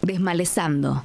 Desmalezando.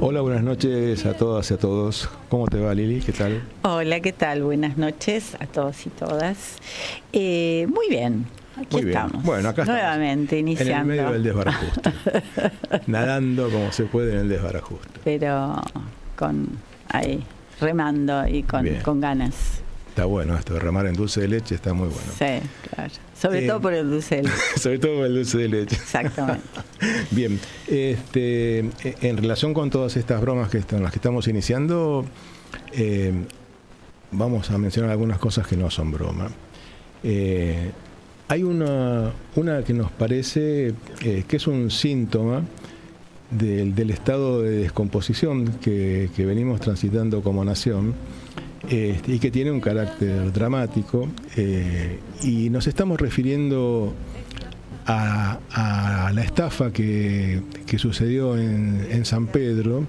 Hola, buenas noches a todas y a todos. ¿Cómo te va, Lili? ¿Qué tal? Hola, ¿qué tal? Buenas noches a todos y todas. Muy bien, aquí Muy bien. estamos. Bueno, acá estamos. Nuevamente iniciando. En el medio del desbarajuste. Nadando como se puede en el desbarajuste. Pero ahí, remando y con ganas. Está bueno esto de remar en dulce de leche, está muy bueno. Sí, claro. Sobre todo por el dulce de leche. Sobre todo por el dulce de leche. Exactamente. Bien, en relación con todas estas bromas en las que estamos iniciando, vamos a mencionar algunas cosas que no son broma. Hay una que nos parece que es un síntoma del estado de descomposición que venimos transitando como nación, y que tiene un carácter dramático, y nos estamos refiriendo a la estafa que sucedió en San Pedro,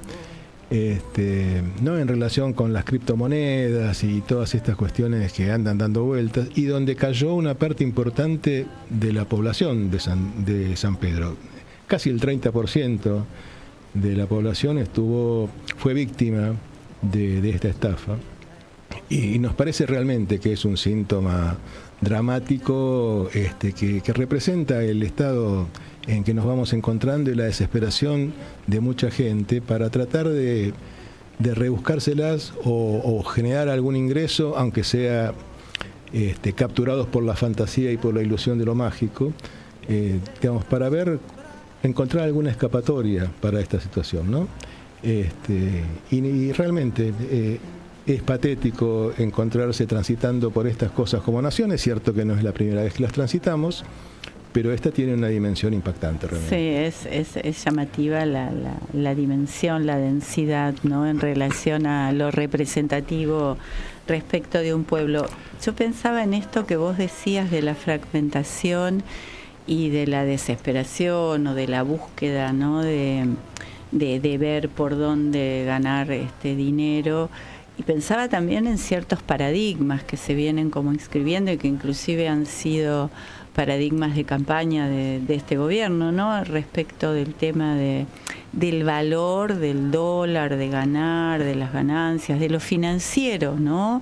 no en relación con las criptomonedas y todas estas cuestiones que andan dando vueltas, y donde cayó una parte importante de la población de San Pedro. Casi el 30% de la población fue víctima de esta estafa. Y nos parece realmente que es un síntoma dramático, que representa el estado en que nos vamos encontrando y la desesperación de mucha gente para tratar de rebuscárselas o generar algún ingreso, aunque sea capturados por la fantasía y por la ilusión de lo mágico, para encontrar alguna escapatoria para esta situación, ¿no? Y realmente es patético encontrarse transitando por estas cosas como nación. Es cierto que no es la primera vez que las transitamos, pero esta tiene una dimensión impactante realmente. Sí, es llamativa la dimensión, la densidad, ¿no? En relación a lo representativo respecto de un pueblo. Yo pensaba en esto que vos decías de la fragmentación y de la desesperación o de la búsqueda, ¿no? de ver por dónde ganar dinero. Y pensaba también en ciertos paradigmas que se vienen como inscribiendo y que inclusive han sido paradigmas de campaña de este gobierno, ¿no? Respecto del tema del valor del dólar, de ganar, de las ganancias, de lo financiero, ¿no?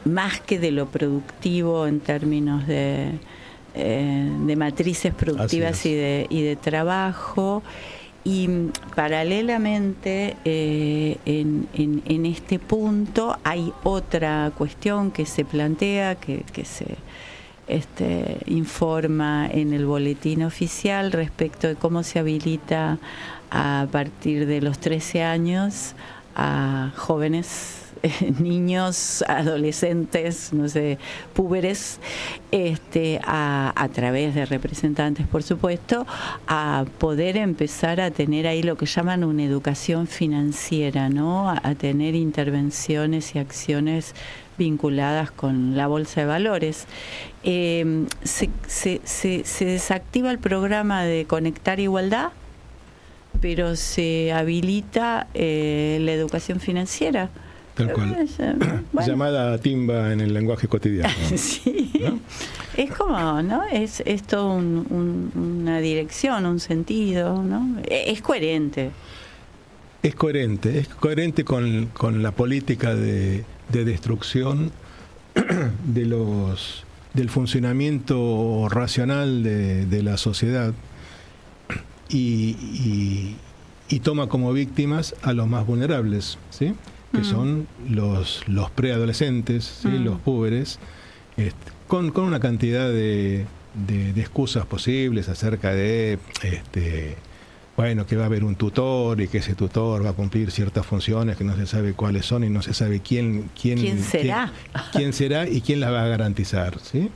Más que de lo productivo en términos de matrices productivas y de trabajo. Y paralelamente en este punto hay otra cuestión que se plantea, que se informa en el boletín oficial respecto de cómo se habilita a partir de los 13 años a jóvenes, niños, adolescentes, no sé, púberes, a través de representantes, por supuesto, a poder empezar a tener ahí lo que llaman una educación financiera, ¿no? A tener intervenciones y acciones vinculadas con la bolsa de valores. Se desactiva el programa de Conectar Igualdad, pero se habilita la educación financiera. Tal cual. Bueno. Llamada timba en el lenguaje cotidiano. Sí, ¿no? Es como, ¿no? Es todo una dirección, un sentido, ¿no? Es coherente. Es coherente con la política de destrucción del funcionamiento racional de la sociedad, y toma como víctimas a los más vulnerables, ¿sí? Que son los preadolescentes, ¿sí? Los púberes, con una cantidad de excusas posibles acerca de bueno, que va a haber un tutor y que ese tutor va a cumplir ciertas funciones que no se sabe cuáles son y no se sabe quién será. Quién será y quién las va a garantizar, ¿sí?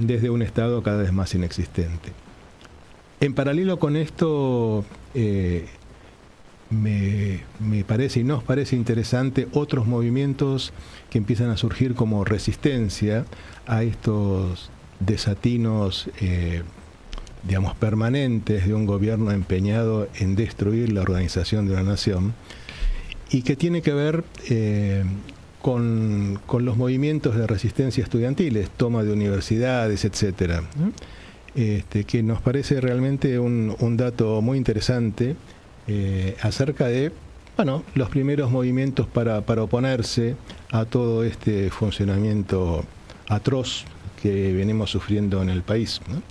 Desde un Estado cada vez más inexistente. En paralelo con esto, me parece y nos parece interesante otros movimientos que empiezan a surgir como resistencia a estos desatinos, digamos, permanentes de un gobierno empeñado en destruir la organización de una nación, y que tiene que ver con los movimientos de resistencia estudiantiles, toma de universidades, etcétera, ¿no? Que nos parece realmente un dato muy interesante acerca de, bueno, los primeros movimientos para oponerse a todo este funcionamiento atroz que venimos sufriendo en el país, ¿no?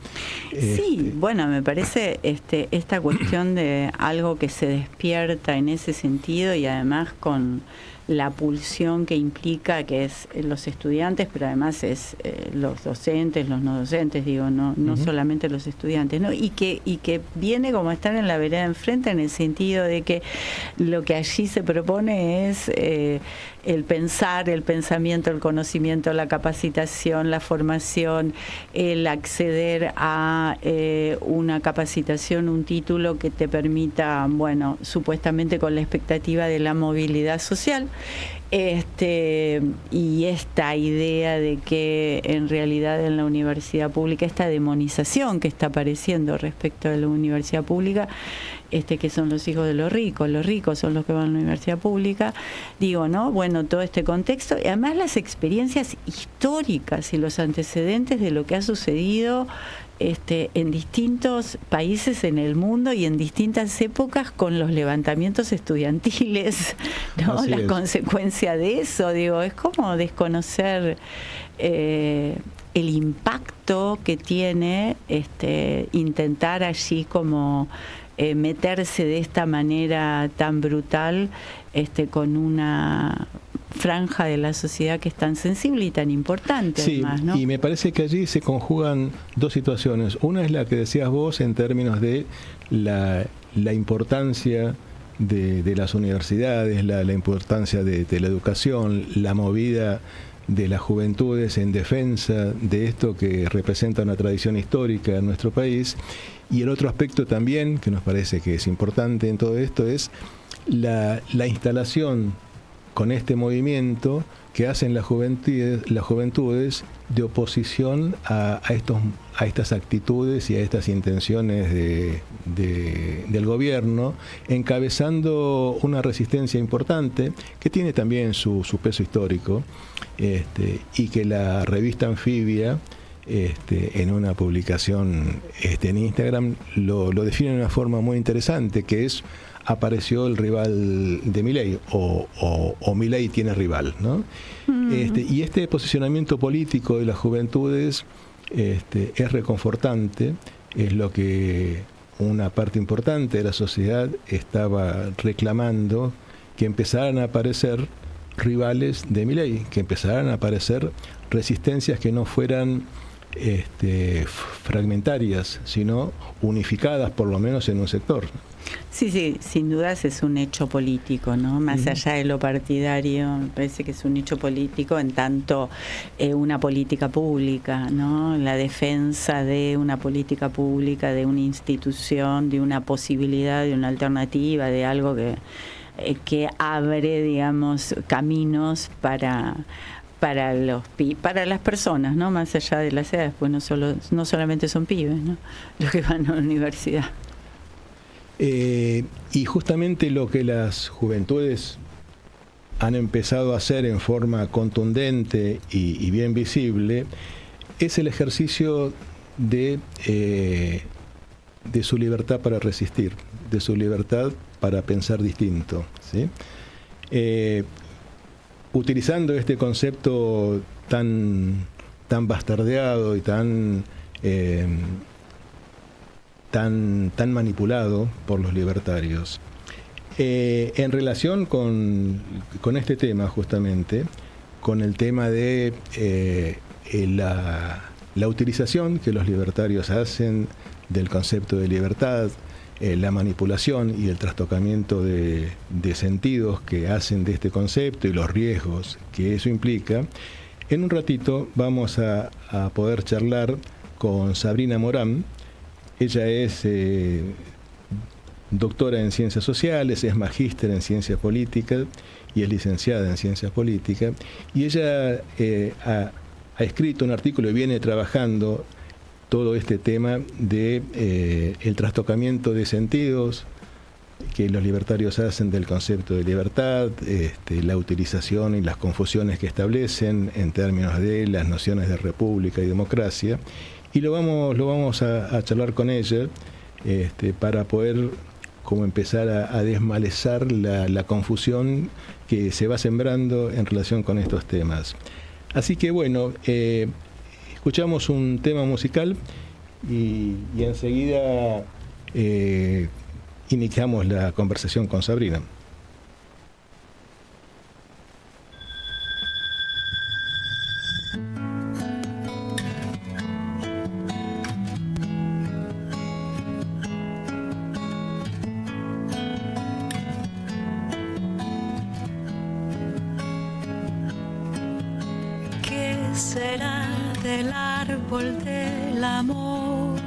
Sí, bueno, me parece esta cuestión de algo que se despierta en ese sentido, y además con la pulsión que implica, que es los estudiantes, pero además es los docentes, los no docentes, digo, no solamente los estudiantes, ¿no? Y que viene como a estar en la vereda enfrente, en el sentido de que lo que allí se propone es el pensar, el pensamiento, el conocimiento, la capacitación, la formación, el acceder a una capacitación, un título que te permita, bueno, supuestamente con la expectativa de la movilidad social. Y esta idea de que en realidad en la universidad pública, esta demonización que está apareciendo respecto a la universidad pública, que son los hijos de los ricos son los que van a la universidad pública, digo, ¿no? Bueno, todo este contexto, y además las experiencias históricas y los antecedentes de lo que ha sucedido en distintos países en el mundo y en distintas épocas con los levantamientos estudiantiles, ¿no? Así La es. consecuencia de eso, digo, es como desconocer el impacto que tiene intentar allí como meterse de esta manera tan brutal con una franja de la sociedad que es tan sensible y tan importante, Sí, además, ¿no? y me parece que allí se conjugan dos situaciones. Una es la que decías vos en términos de la importancia de las universidades, la importancia de la educación, la movida de las juventudes en defensa de esto que representa una tradición histórica en nuestro país. Y el otro aspecto también, que nos parece que es importante en todo esto, es la instalación con este movimiento que hacen las juventudes de oposición a estas actitudes y a estas intenciones del gobierno, encabezando una resistencia importante que tiene también su peso histórico, y que la revista Anfibia, en una publicación en Instagram, lo define de una forma muy interesante, que es: apareció el rival de Milei, o Milei tiene rival, ¿no? Y este posicionamiento político de las juventudes es reconfortante, es lo que una parte importante de la sociedad estaba reclamando, que empezaran a aparecer rivales de Milei, que empezaran a aparecer resistencias que no fueran fragmentarias, sino unificadas, por lo menos en un sector. Sí, sin dudas es un hecho político, ¿no? Más allá de lo partidario, me parece que es un hecho político en tanto una política pública, ¿no? La defensa de una política pública, de una institución, de una posibilidad, de una alternativa, de algo que abre, digamos, caminos para las personas, ¿no? Más allá de las edades, pues no solamente son pibes, ¿no? Los que van a la universidad. Y justamente lo que las juventudes han empezado a hacer en forma contundente y bien visible es el ejercicio de su libertad para resistir, de su libertad para pensar distinto, ¿sí? Utilizando este concepto tan bastardeado y tan manipulado por los libertarios. En relación con este tema, justamente, con el tema de la utilización que los libertarios hacen del concepto de libertad, la manipulación y el trastocamiento de sentidos que hacen de este concepto y los riesgos que eso implica, en un ratito vamos a poder charlar con Sabrina Morán. Ella es doctora en Ciencias Sociales, es magíster en Ciencias Políticas y es licenciada en Ciencias Políticas. Y ella ha escrito un artículo y viene trabajando todo este tema de el trastocamiento de sentidos que los libertarios hacen del concepto de libertad, la utilización y las confusiones que establecen en términos de las nociones de república y democracia. Y lo vamos a charlar con ella para poder como empezar a desmalezar la confusión que se va sembrando en relación con estos temas. Así que bueno, escuchamos un tema musical y enseguida iniciamos la conversación con Sabrina. ¿Qué será del árbol del amor?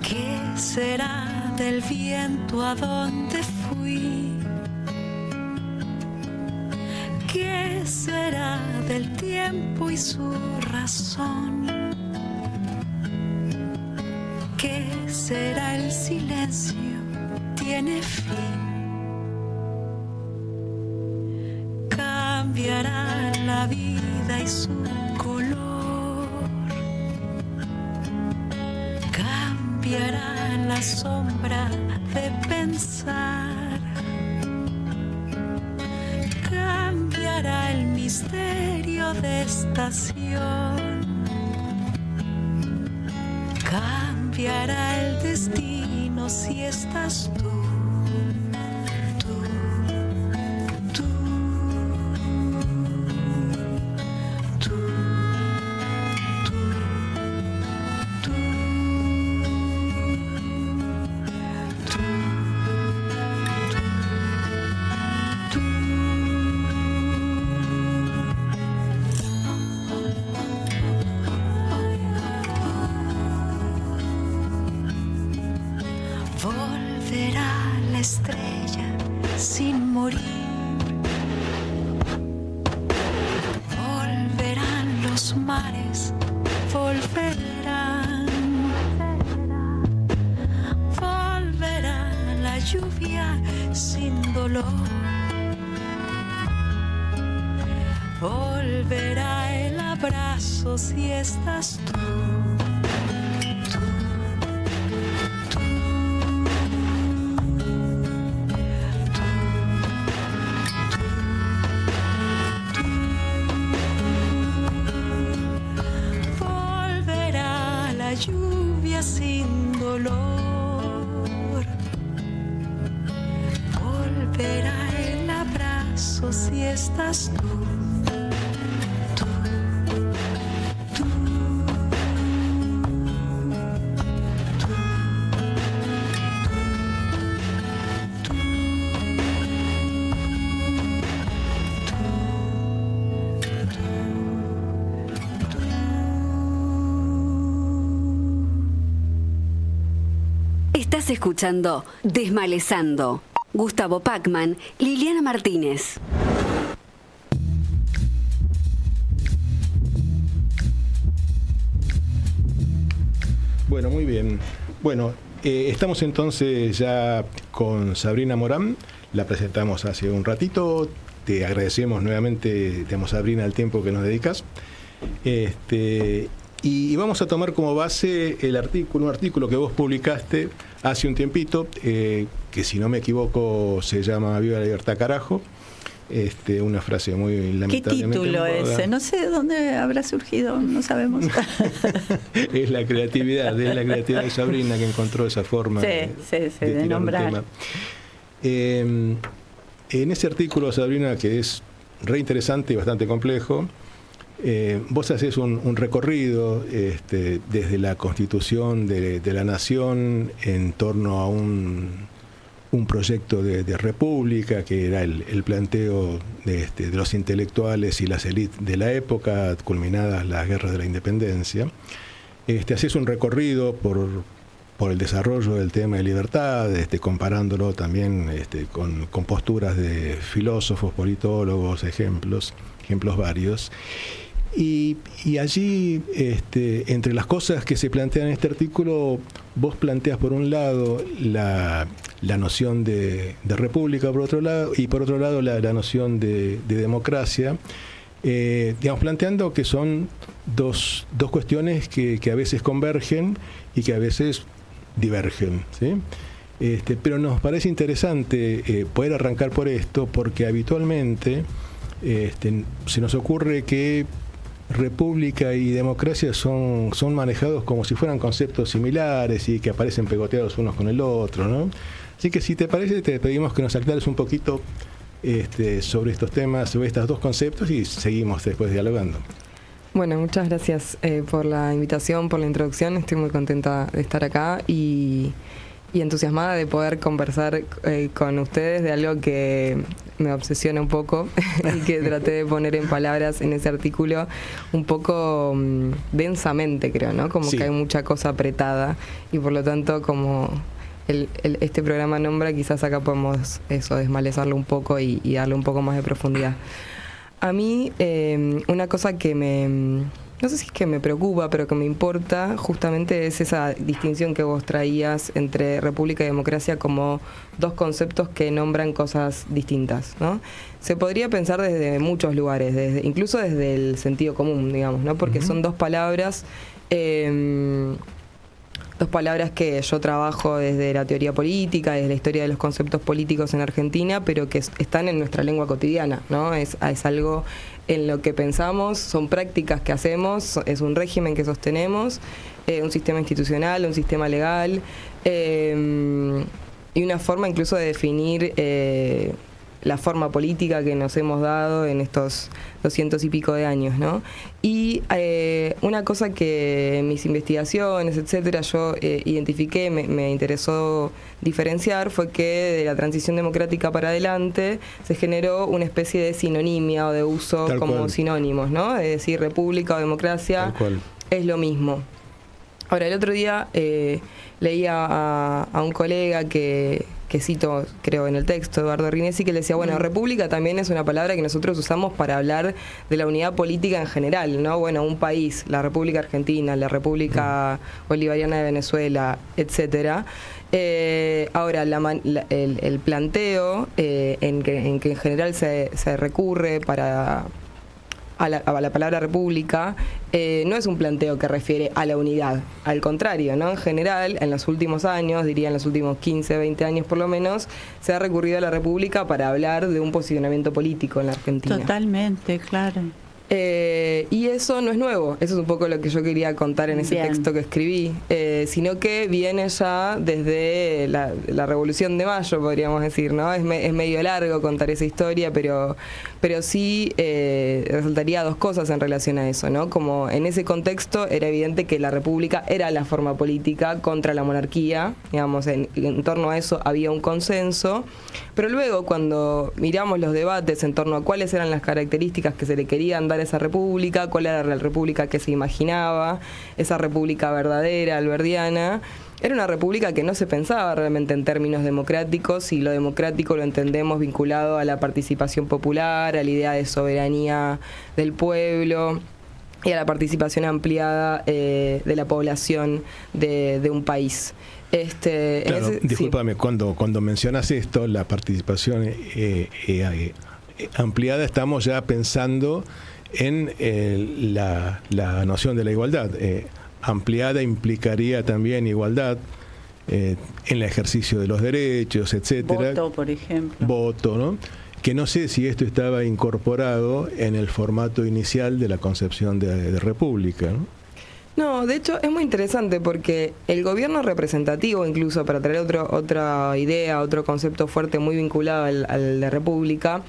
¿Qué será del viento a donde fui? ¿Qué será del tiempo y su razón? ¿Qué será el silencio? Tiene fin. Cambiará la vida y su color. Cambiará la sombra de pensar. Cambiará el misterio de estación. Cambiará el destino si estás tú. Volverá la estrella sin morir. Volverán los mares, volverán. Volverá la lluvia sin dolor. Volverá el abrazo si estás tú. Lluvia sin dolor. Volverá el abrazo si estás tú. Estás escuchando Desmalezando. Gustavo Pacman, Liliana Martínez. Bueno, muy bien. Bueno, estamos entonces ya con Sabrina Morán. La presentamos hace un ratito. Te agradecemos nuevamente, Sabrina, el tiempo que nos dedicas. Y vamos a tomar como base un artículo que vos publicaste hace un tiempito, que si no me equivoco se llama Viva la libertad, carajo. Una frase muy lamentablemente. ¿Qué título ese? No sé de dónde habrá surgido, no sabemos. Es la creatividad de Sabrina que encontró esa forma de nombrar. En ese artículo, Sabrina, que es re interesante y bastante complejo, Vos hacés un recorrido desde la constitución de la nación en torno a un proyecto de república, que era el planteo de los intelectuales y las élites de la época, culminadas las guerras de la independencia. Hacés un recorrido por el desarrollo del tema de libertad, comparándolo también con posturas de filósofos, politólogos, ejemplos varios. Y allí, entre las cosas que se plantean en este artículo, vos planteas por un lado la noción de república, por otro lado, y por otro lado la noción de democracia, planteando que son dos cuestiones que a veces convergen y que a veces divergen, ¿sí? Pero nos parece interesante poder arrancar por esto, porque habitualmente se nos ocurre que república y democracia son manejados como si fueran conceptos similares y que aparecen pegoteados unos con el otro, ¿no? Así que si te parece, te pedimos que nos aclares un poquito sobre estos temas, sobre estos dos conceptos, y seguimos después dialogando. Bueno, muchas gracias por la invitación, por la introducción. Estoy muy contenta de estar acá y entusiasmada de poder conversar con ustedes de algo que me obsesiona un poco y que traté de poner en palabras en ese artículo un poco densamente, creo, ¿no? Como sí, que hay mucha cosa apretada y por lo tanto, como este programa nombra, quizás acá podemos desmalezarlo un poco y darle un poco más de profundidad. A mí, una cosa que no sé si es que me preocupa, pero que me importa, justamente es esa distinción que vos traías entre república y democracia como dos conceptos que nombran cosas distintas, ¿no? Se podría pensar desde muchos lugares, incluso desde el sentido común, digamos, ¿no? Porque son dos palabras que yo trabajo desde la teoría política, desde la historia de los conceptos políticos en Argentina, pero que están en nuestra lengua cotidiana, ¿no? Es algo en lo que pensamos, son prácticas que hacemos, es un régimen que sostenemos, un sistema institucional, un sistema legal, y una forma incluso de definir la forma política que nos hemos dado en estos 200 y pico de años, ¿no? Y una cosa que en mis investigaciones, etcétera, yo identifiqué, me interesó diferenciar, fue que de la transición democrática para adelante se generó una especie de sinonimia o de uso tal como cual, sinónimos, ¿no? Es decir, república o democracia es lo mismo. Ahora, el otro día leía a un colega que cito, creo, en el texto, Eduardo Rinesi, que le decía, bueno, república también es una palabra que nosotros usamos para hablar de la unidad política en general, ¿no? Bueno, un país, la República Argentina, la República Bolivariana de Venezuela, etcétera. Ahora, el planteo en que en general se recurre a la palabra república, no es un planteo que refiere a la unidad, al contrario, ¿no? En general, en los últimos años, diría en los últimos 15, 20 años por lo menos, se ha recurrido a la república para hablar de un posicionamiento político en la Argentina. Totalmente, claro. Y eso no es nuevo, eso es un poco lo que yo quería contar en ese texto que escribí, sino que viene ya desde la Revolución de Mayo, podríamos decir, ¿no? Es medio largo contar esa historia, pero sí resaltaría dos cosas en relación a eso, ¿no? Como en ese contexto era evidente que la república era la forma política contra la monarquía, digamos, en torno a eso había un consenso, pero luego cuando miramos los debates en torno a cuáles eran las características que se le querían dar a esa república, cuál era la república que se imaginaba, esa república verdadera, alberdiana, era una república que no se pensaba realmente en términos democráticos, y lo democrático lo entendemos vinculado a la participación popular, a la idea de soberanía del pueblo y a la participación ampliada de la población de un país. Claro, discúlpame, sí. Cuando mencionas esto, la participación ampliada, estamos ya pensando en la noción de la igualdad. Ampliada implicaría también igualdad en el ejercicio de los derechos, etcétera. Voto, por ejemplo. Voto, ¿no? Que no sé si esto estaba incorporado en el formato inicial de la concepción de república, ¿no? No, de hecho es muy interesante porque el gobierno representativo, incluso para traer otra idea, otro concepto fuerte muy vinculado al de república,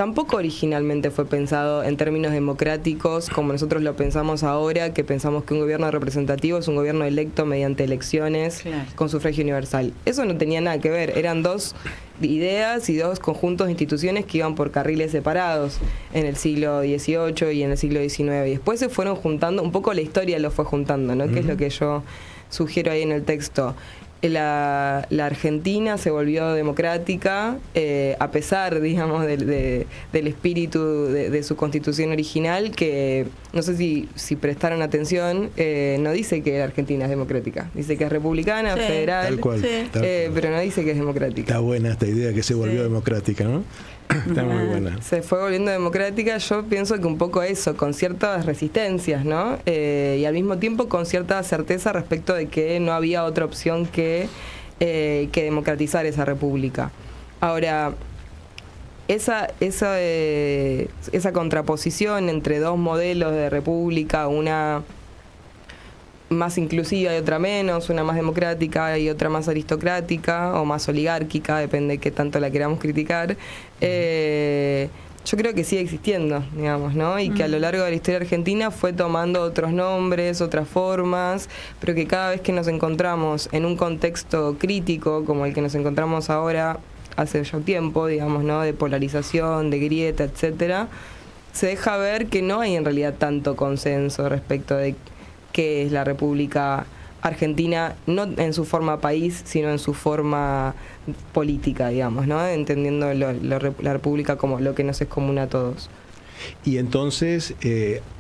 tampoco originalmente fue pensado en términos democráticos como nosotros lo pensamos ahora, que pensamos que un gobierno representativo es un gobierno electo mediante elecciones con sufragio universal. Eso no tenía nada que ver, eran dos ideas y dos conjuntos de instituciones que iban por carriles separados en el siglo XVIII y en el siglo XIX. Y después se fueron juntando, un poco la historia lo fue juntando, ¿no? Que es lo que yo sugiero ahí en el texto. La Argentina se volvió democrática a pesar, digamos, del espíritu de su constitución original, que no sé si prestaron atención, no dice que la Argentina es democrática, dice que es republicana, federal, tal cual, pero no dice que es democrática. Está buena esta idea que se volvió democrática, ¿no? Está muy buena. Se fue volviendo democrática, yo pienso que un poco eso, con ciertas resistencias, ¿no? Y al mismo tiempo con cierta certeza respecto de que no había otra opción que democratizar esa república. Ahora, esa contraposición entre dos modelos de república, una más inclusiva y otra menos, una más democrática y otra más aristocrática o más oligárquica, depende de qué tanto la queramos criticar, yo creo que sigue existiendo, digamos, ¿no? Y que a lo largo de la historia argentina fue tomando otros nombres, otras formas, pero que cada vez que nos encontramos en un contexto crítico como el que nos encontramos ahora hace ya un tiempo, digamos, ¿no? De polarización, de grieta, etcétera, se deja ver que no hay en realidad tanto consenso respecto de qué es la República Argentina, no en su forma país, sino en su forma política, digamos, ¿no? Entendiendo la República como lo que nos es común a todos. Y entonces,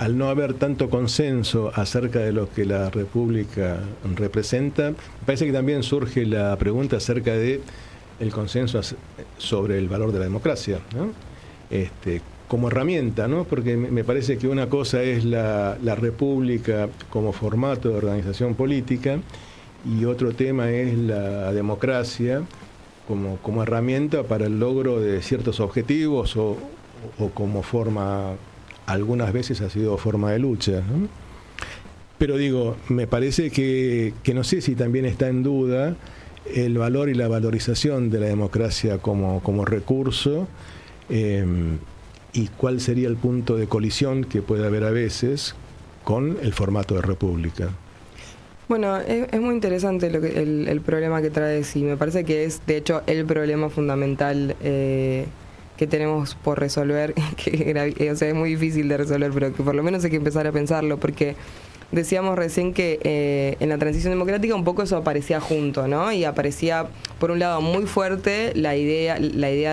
al no haber tanto consenso acerca de lo que la República representa, me parece que también surge la pregunta acerca de el consenso sobre el valor de la democracia, ¿no? Como herramienta, ¿no? Porque me parece que una cosa es la república como formato de organización política y otro tema es la democracia como herramienta para el logro de ciertos objetivos o como forma, algunas veces ha sido forma de lucha, ¿no? Pero digo, me parece que no sé si también está en duda el valor y la valorización de la democracia como recurso, y cuál sería el punto de colisión que puede haber a veces con el formato de república. Bueno, es muy interesante el problema que traes y me parece que es, de hecho, el problema fundamental que tenemos por resolver, o sea, es muy difícil de resolver, pero que por lo menos hay que empezar a pensarlo, porque decíamos recién que en la transición democrática un poco eso aparecía junto, ¿no? Y aparecía, por un lado, muy fuerte la idea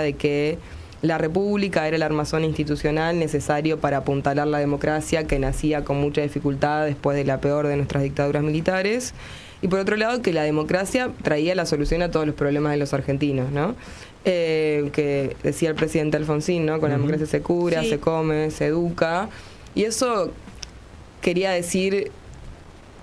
de que la república era el armazón institucional necesario para apuntalar la democracia, que nacía con mucha dificultad después de la peor de nuestras dictaduras militares. Y por otro lado, que la democracia traía la solución a todos los problemas de los argentinos, ¿no? Que decía el presidente Alfonsín, ¿no? Con la democracia se cura, se come, se educa. Y eso quería decir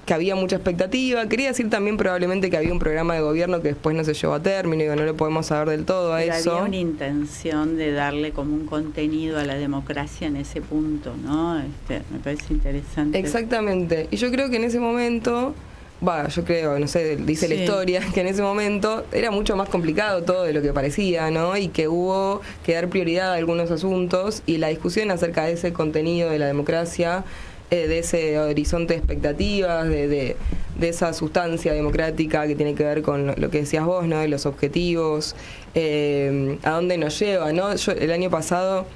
que había mucha expectativa, quería decir también probablemente que había un programa de gobierno que después no se llevó a término y que no le podemos saber del todo a eso. Había una intención de darle como un contenido a la democracia en ese punto, ¿no? Me parece interesante. Exactamente, y yo creo que en ese momento, yo creo, no sé, dice la historia, que en ese momento era mucho más complicado todo de lo que parecía, ¿no? Y que hubo que dar prioridad a algunos asuntos y la discusión acerca de ese contenido de la democracia, de ese horizonte de expectativas, de esa sustancia democrática que tiene que ver con lo que decías vos, ¿no? De los objetivos, a dónde nos lleva, ¿no? El año pasado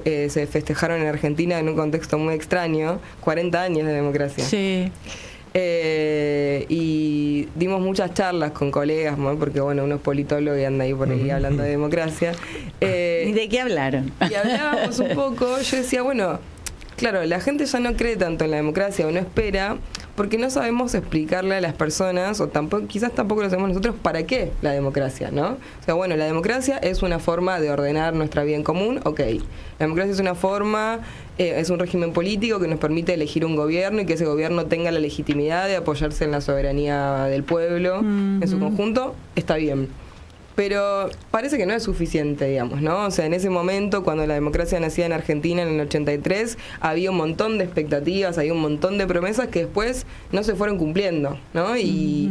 se festejaron en Argentina en un contexto muy extraño, 40 años de democracia. Sí. Y dimos muchas charlas con colegas, ¿no? Porque bueno, uno es politólogo y anda ahí por ahí hablando de democracia. ¿Y de qué hablaron? Y hablábamos un poco, yo decía, bueno, claro, la gente ya no cree tanto en la democracia o no espera, porque no sabemos explicarle a las personas, o quizás tampoco lo sabemos nosotros, para qué la democracia, ¿no? O sea, bueno, la democracia es una forma de ordenar nuestra vida en común, ok. La democracia es una forma, es un régimen político que nos permite elegir un gobierno y que ese gobierno tenga la legitimidad de apoyarse en la soberanía del pueblo en su conjunto, está bien. pero parece que no es suficiente, digamos, ¿no? O sea, en ese momento, cuando la democracia nacía en Argentina en el 83, había un montón de expectativas, había un montón de promesas que después no se fueron cumpliendo, ¿no? Y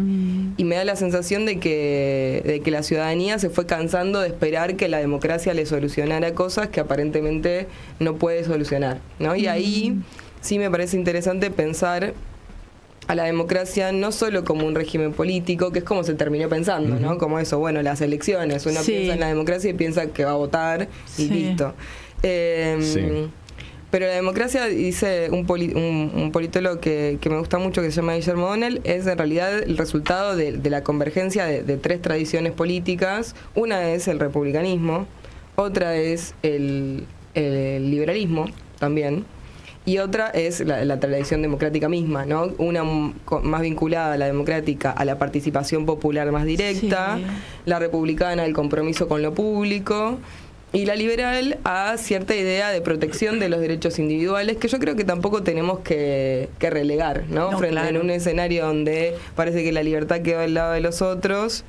me da la sensación de que la ciudadanía se fue cansando de esperar que la democracia le solucionara cosas que aparentemente no puede solucionar, ¿no? Y ahí sí me parece interesante pensar a la democracia no solo como un régimen político, que es como se terminó pensando, ¿no? Como eso, bueno, las elecciones, uno piensa en la democracia y piensa que va a votar y listo. Pero la democracia, dice un politólogo que me gusta mucho, que se llama Guillermo O'Donnell, es en realidad el resultado de la convergencia de tres tradiciones políticas. Una es el republicanismo, otra es el liberalismo también, y otra es la tradición democrática misma, ¿no? Una más vinculada a la democrática, a la participación popular más directa, la republicana al compromiso con lo público, y la liberal a cierta idea de protección de los derechos individuales, que yo creo que tampoco tenemos que relegar, ¿no? En un escenario donde parece que la libertad quedó al lado de los otros,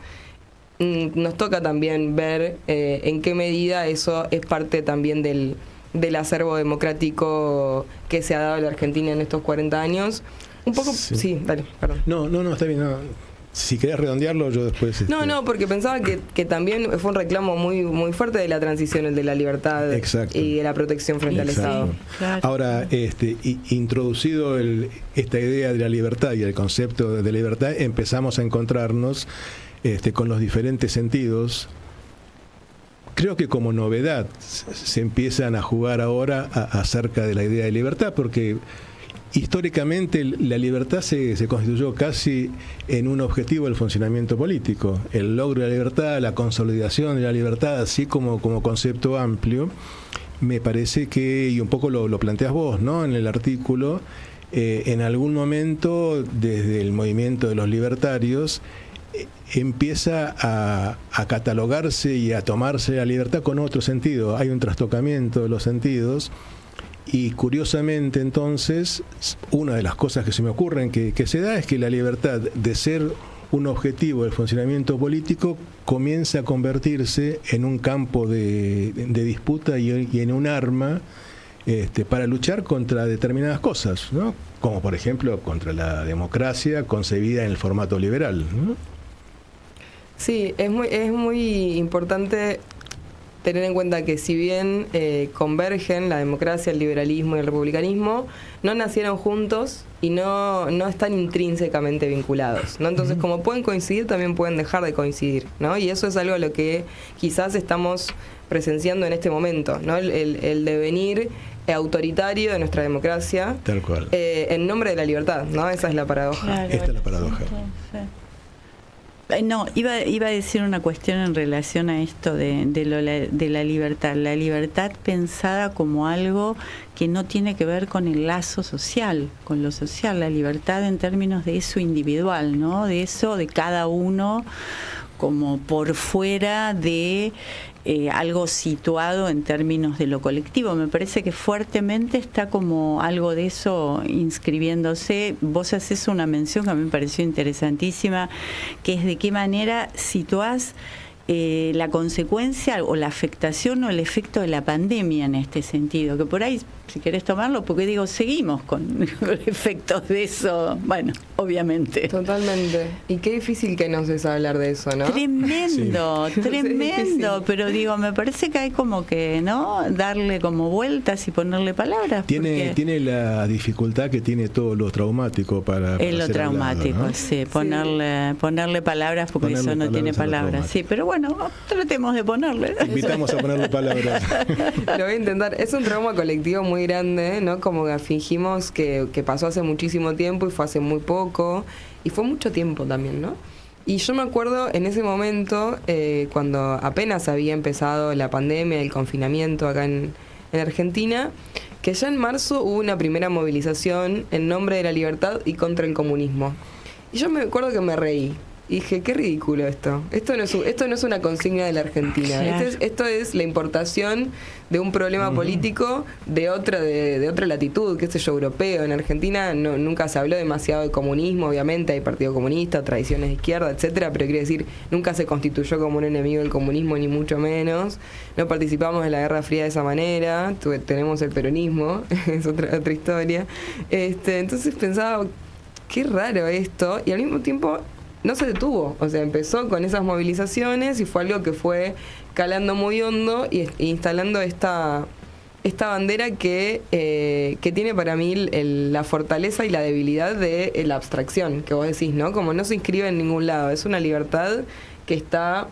nos toca también ver en qué medida eso es parte también del acervo democrático que se ha dado a la Argentina en estos 40 años. Un poco... Sí, dale, perdón. No, está bien. No. Si querés redondearlo, yo después... No, porque pensaba que también fue un reclamo muy, muy fuerte de la transición, el de la libertad. Exacto. Y de la protección frente al Estado. Claro. Ahora, introducido esta idea de la libertad y el concepto de libertad, empezamos a encontrarnos con los diferentes sentidos. Creo que como novedad se empiezan a jugar ahora acerca de la idea de libertad, porque históricamente la libertad se constituyó casi en un objetivo del funcionamiento político. El logro de la libertad, la consolidación de la libertad, así como concepto amplio, me parece que, y un poco lo planteas vos, ¿no?, en el artículo, en algún momento desde el movimiento de los libertarios empieza a catalogarse y a tomarse la libertad con otro sentido. Hay un trastocamiento de los sentidos y curiosamente entonces una de las cosas que se me ocurren que se da es que la libertad de ser un objetivo del funcionamiento político comienza a convertirse en un campo de disputa y en un arma para luchar contra determinadas cosas, ¿no? Como por ejemplo contra la democracia concebida en el formato liberal, ¿no? Sí, es muy importante tener en cuenta que si bien convergen la democracia, el liberalismo y el republicanismo, no nacieron juntos y no están intrínsecamente vinculados, ¿no? Entonces, como pueden coincidir, también pueden dejar de coincidir, ¿no? Y eso es algo a lo que quizás estamos presenciando en este momento, ¿no? El devenir autoritario de nuestra democracia. Tal cual. En nombre de la libertad, ¿no? Esa es la paradoja. Claro, esta es la paradoja. Sí. No, iba a decir una cuestión en relación a esto de la libertad. La libertad pensada como algo que no tiene que ver con el lazo social, con lo social. La libertad en términos de eso individual, ¿no? De eso de cada uno como por fuera de algo situado en términos de lo colectivo. Me parece que fuertemente está como algo de eso inscribiéndose. Vos haces una mención que a mí me pareció interesantísima, que es de qué manera situás la consecuencia o la afectación o el efecto de la pandemia en este sentido, que por ahí, si querés tomarlo, porque digo, seguimos con efectos de eso, bueno, obviamente. Totalmente. Y qué difícil que nos es hablar de eso, ¿no? Tremendo, Sí. tremendo, Sí. pero digo, me parece que hay como que, ¿no?, darle como vueltas y ponerle palabras. Tiene la dificultad que tiene todo lo traumático para es lo ser traumático, hablado, ¿no? sí, ponerle palabras porque Ponerle eso no tiene palabras a lo palabras. Sí, pero bueno, tratemos de ponerle. Invitamos a ponerle palabras. Lo voy a intentar. Es un trauma colectivo muy grande, ¿no? Como que fingimos que pasó hace muchísimo tiempo y fue hace muy poco. Y fue mucho tiempo también, ¿no? Y yo me acuerdo en ese momento, cuando apenas había empezado la pandemia, el confinamiento acá en Argentina, que ya en marzo hubo una primera movilización en nombre de la libertad y contra el comunismo. Y yo me acuerdo que me reí. y dije, qué ridículo esto. Esto no es una consigna de la Argentina. Claro. Esto es la importación de un problema político de otra latitud, qué sé yo, europeo. En Argentina nunca se habló demasiado de comunismo, obviamente hay Partido Comunista, tradiciones de izquierda, etcétera, pero quiere decir, nunca se constituyó como un enemigo del comunismo, ni mucho menos. No participamos en la Guerra Fría de esa manera, tenemos el peronismo, es otra historia. Entonces pensaba, qué raro esto, y al mismo tiempo no se detuvo, o sea, empezó con esas movilizaciones y fue algo que fue calando muy hondo y instalando esta bandera que tiene para mí la fortaleza y la debilidad de la abstracción, que vos decís, ¿no? Como no se inscribe en ningún lado, es una libertad que está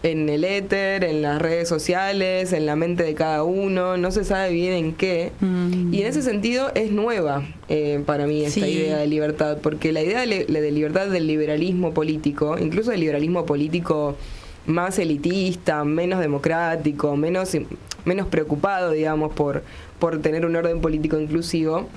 en el éter, en las redes sociales, en la mente de cada uno, no se sabe bien en qué. Y en ese sentido es nueva para mí esta idea de libertad, porque la idea de libertad del liberalismo político, incluso del liberalismo político más elitista, menos democrático, menos preocupado, digamos, por tener un orden político inclusivo,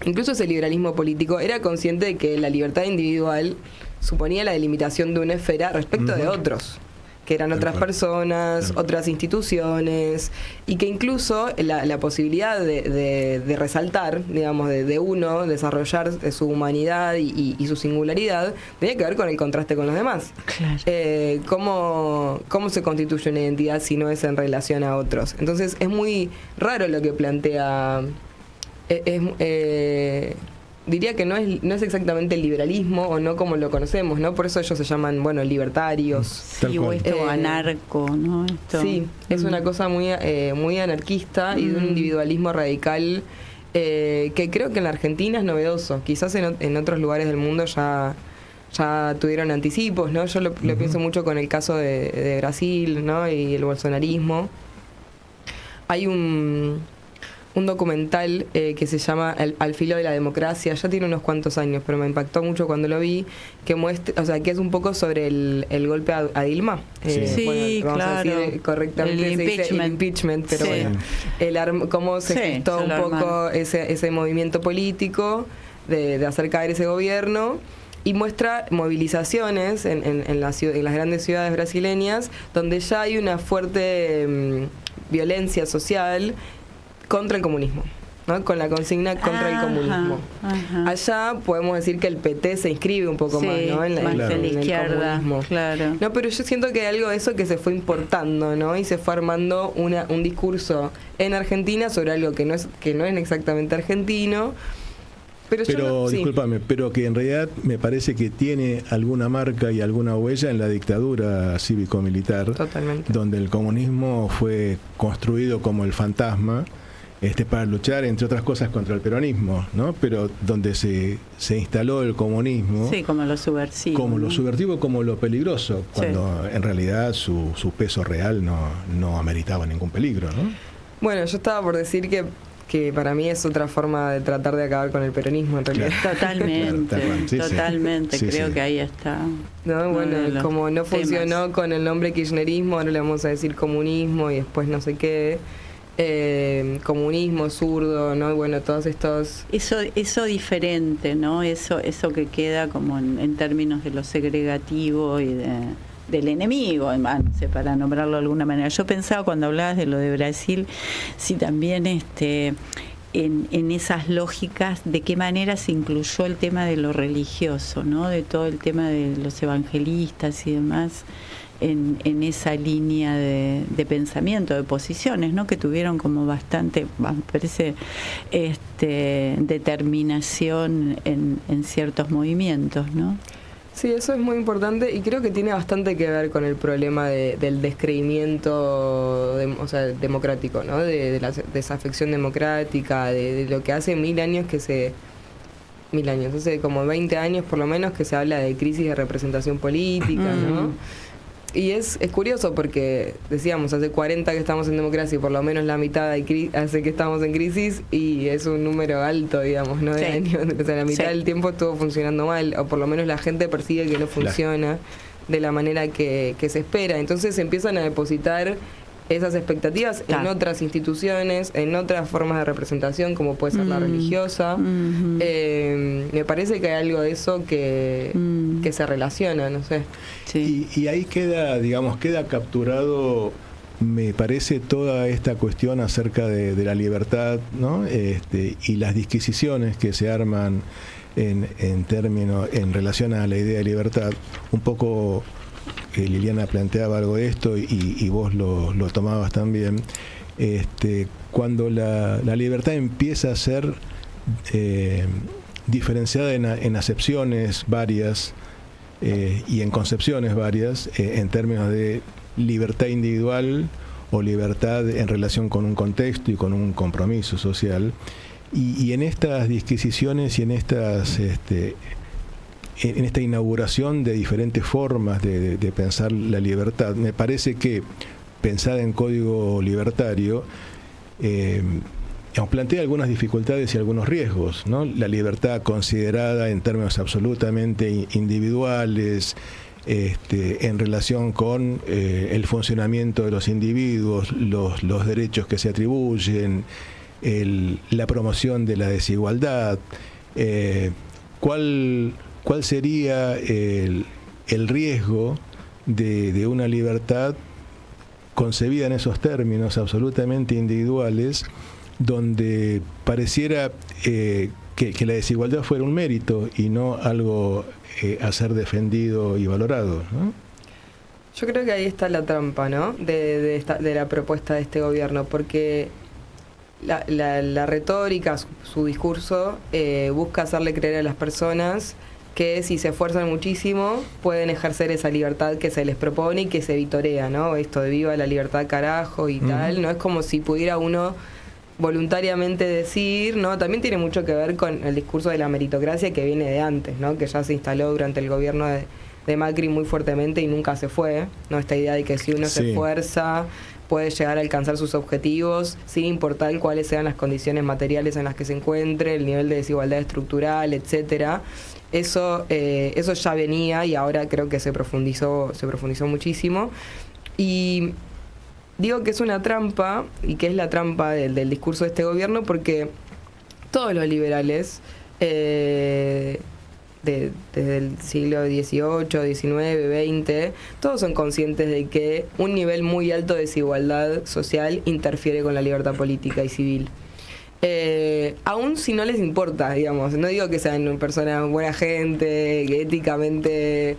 incluso ese liberalismo político era consciente de que la libertad individual suponía la delimitación de una esfera respecto de otros, que eran otras personas, otras instituciones, y que incluso la posibilidad de resaltar, digamos, de uno, desarrollar su humanidad y su singularidad, tenía que ver con el contraste con los demás. Claro. ¿Cómo se constituye una identidad si no es en relación a otros? Entonces es muy raro lo que plantea... diría que no es exactamente el liberalismo, o no como lo conocemos, ¿no? Por eso ellos se llaman, bueno, libertarios. Sí, o esto anarco, ¿no? Sí, es una cosa muy anarquista y de un individualismo radical que creo que en la Argentina es novedoso. Quizás en otros lugares del mundo ya tuvieron anticipos, ¿no? Yo lo pienso mucho con el caso de Brasil, ¿no? Y el bolsonarismo. Hay un documental que se llama Al filo de la democracia, ya tiene unos cuantos años, pero me impactó mucho cuando lo vi, que muestra, o sea, que es un poco sobre el golpe a Dilma. Sí, vamos a decir correctamente, el impeachment, pero bueno, cómo se gestó un poco ese movimiento político de hacer caer ese gobierno. Y muestra movilizaciones en las grandes ciudades brasileñas, donde ya hay una fuerte violencia social contra el comunismo, ¿no? Con la consigna contra el comunismo. Allá podemos decir que el PT se inscribe un poco más, ¿no? En la izquierda, comunismo. Claro. No, pero yo siento que hay algo de eso que se fue importando, ¿no? Y se fue armando un discurso en Argentina sobre algo que no es exactamente argentino. Pero discúlpame, pero que en realidad me parece que tiene alguna marca y alguna huella en la dictadura cívico-militar. Totalmente. Donde el comunismo fue construido como el fantasma, para luchar, entre otras cosas, contra el peronismo, ¿no? Pero donde se instaló el comunismo... Sí, como lo subversivo. Como lo subversivo, como lo peligroso, cuando en realidad su peso real no ameritaba ningún peligro, ¿no? Bueno, yo estaba por decir que para mí es otra forma de tratar de acabar con el peronismo, en realidad. Totalmente, totalmente, creo que ahí está. No, bueno, como no funcionó con el nombre kirchnerismo, ahora le vamos a decir comunismo y después no sé qué. Comunismo, zurdo, ¿no? Bueno, todos estos... Eso diferente, ¿no? Eso que queda como en términos de lo segregativo y del enemigo, para nombrarlo de alguna manera. Yo pensaba cuando hablabas de lo de Brasil, si también en esas lógicas, de qué manera se incluyó el tema de lo religioso, ¿no? De todo el tema de los evangelistas y demás, en esa línea de pensamiento, de posiciones, ¿no? Que tuvieron como bastante, me parece, determinación en ciertos movimientos, ¿¿no? Sí, eso es muy importante y creo que tiene bastante que ver con el problema del descreimiento democrático, ¿no? De la desafección democrática, de lo que hace 1000 años hace como 20 años por lo menos que se habla de crisis de representación política, ¿no? Y es curioso porque, decíamos, hace 40 que estamos en democracia y por lo menos la mitad hace que estamos en crisis y es un número alto, digamos, ¿no? De años. O sea, la mitad del tiempo estuvo funcionando mal, o por lo menos la gente percibe que no funciona de la manera que se espera. Entonces empiezan a depositar esas expectativas en otras instituciones, en otras formas de representación, como puede ser la religiosa. Me parece que hay algo de eso que que se relaciona, no sé. Sí. Y ahí queda, digamos, queda capturado, me parece, toda esta cuestión acerca de la libertad, ¿no? Y las disquisiciones que se arman en términos, en relación a la idea de libertad. Un poco Liliana planteaba algo de esto y vos lo tomabas también. Cuando la libertad empieza a ser diferenciada en acepciones varias y en concepciones varias, en términos de libertad individual o libertad en relación con un contexto y con un compromiso social, y en estas disquisiciones y en estas en esta inauguración de diferentes formas de pensar la libertad, me parece que pensada en código libertario plantea algunas dificultades y algunos riesgos, ¿no? La libertad considerada en términos absolutamente individuales, en relación con el funcionamiento de los individuos, los derechos que se atribuyen, la promoción de la desigualdad. ¿Cuál sería el riesgo de una libertad concebida en esos términos absolutamente individuales, donde pareciera que la desigualdad fuera un mérito y no algo a ser defendido y valorado, ¿no? Yo creo que ahí está la trampa, ¿no? de la propuesta de este gobierno, porque la retórica, su discurso, busca hacerle creer a las personas que si se esfuerzan muchísimo pueden ejercer esa libertad que se les propone y que se vitorea, ¿no? Esto de viva la libertad carajo y tal, no es como si pudiera uno voluntariamente decir, ¿no? También tiene mucho que ver con el discurso de la meritocracia que viene de antes, ¿no? Que ya se instaló durante el gobierno de Macri muy fuertemente y nunca se fue, ¿no? Esta idea de que si uno se esfuerza puede llegar a alcanzar sus objetivos sin importar cuáles sean las condiciones materiales en las que se encuentre, el nivel de desigualdad estructural, etcétera. Eso ya venía y ahora creo que se profundizó muchísimo. Y digo que es una trampa, y que es la trampa del discurso de este gobierno, porque todos los liberales, desde el siglo XVIII, XIX, XX, todos son conscientes de que un nivel muy alto de desigualdad social interfiere con la libertad política y civil. Aún si no les importa, digamos, no digo que sean personas buena gente, éticamente